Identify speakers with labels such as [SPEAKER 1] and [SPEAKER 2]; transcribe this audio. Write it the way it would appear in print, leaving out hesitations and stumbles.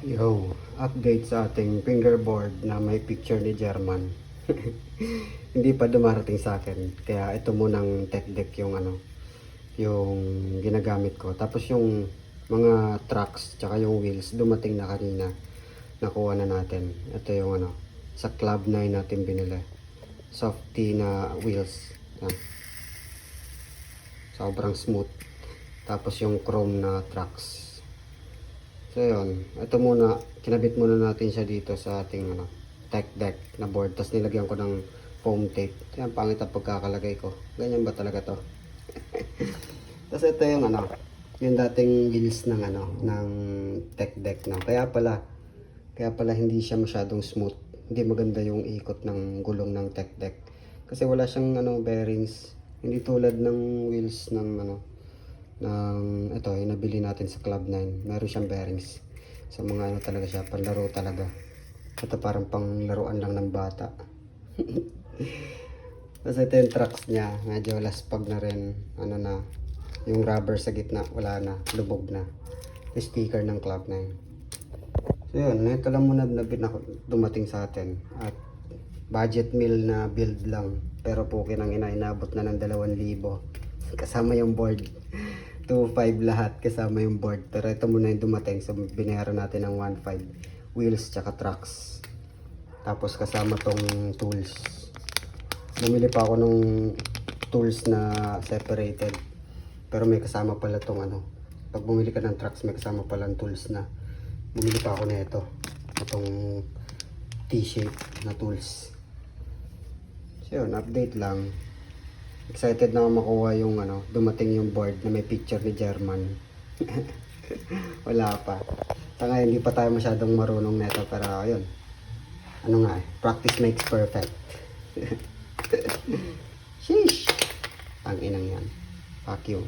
[SPEAKER 1] Yo, update sa ating fingerboard na may picture ni German. Hindi pa dumarating sa akin. Kaya ito munang tech deck yung yung ginagamit ko. Tapos yung mga tracks tsaka yung wheels dumating na kanina. Nakuha na natin. Ito yung sa Club 9 natin binili. Softy na wheels. Yan. Sobrang smooth. Tapos yung chrome na tracks. So yun, ito muna, kinabit muna natin siya dito sa ating tech deck na board. Tapos nilagyan ko ng foam tape. Yan, pangit ang pagkakalagay ko. Ganyan ba talaga to? Tapos ito yung yung dating wheels ng ng tech deck na. Kaya pala hindi siya masyadong smooth. Hindi maganda yung ikot ng gulong ng tech deck. Kasi wala siyang bearings. Hindi tulad ng wheels ng ito yung nabili natin sa Club 9. Meron siyang bearings sa mga talaga siya, panlaro talaga. Ito parang panglaruan lang ng bata. Tapos ito yung tracks niya, medyo laspag na rin, na yung rubber sa gitna wala na, lubog na. Yung speaker ng Club 9. So yun, ito lang muna na dumating sa atin. At budget meal na build lang, pero pukin ang inabot na ng 2,000 kasama yung board. 2,500 lahat kasama yung board. Pero ito muna yung dumating. So binayaran natin ng 1,500. Wheels tsaka tracks. Tapos kasama tong tools. Bumili pa ako ng tools na separated. Pero may kasama pala tong pag bumili ka ng tracks, may kasama pala ng tools na. Bumili pa ako na ito. Itong T-shape na tools. So yun, update lang. Excited na ako makuha yung dumating yung board na may picture ni German. Wala pa. Tanga, hindi pa tayo masyadong marunong neto, pero ayun. Practice makes perfect. Sheesh. Ang inang yan. Fuck you.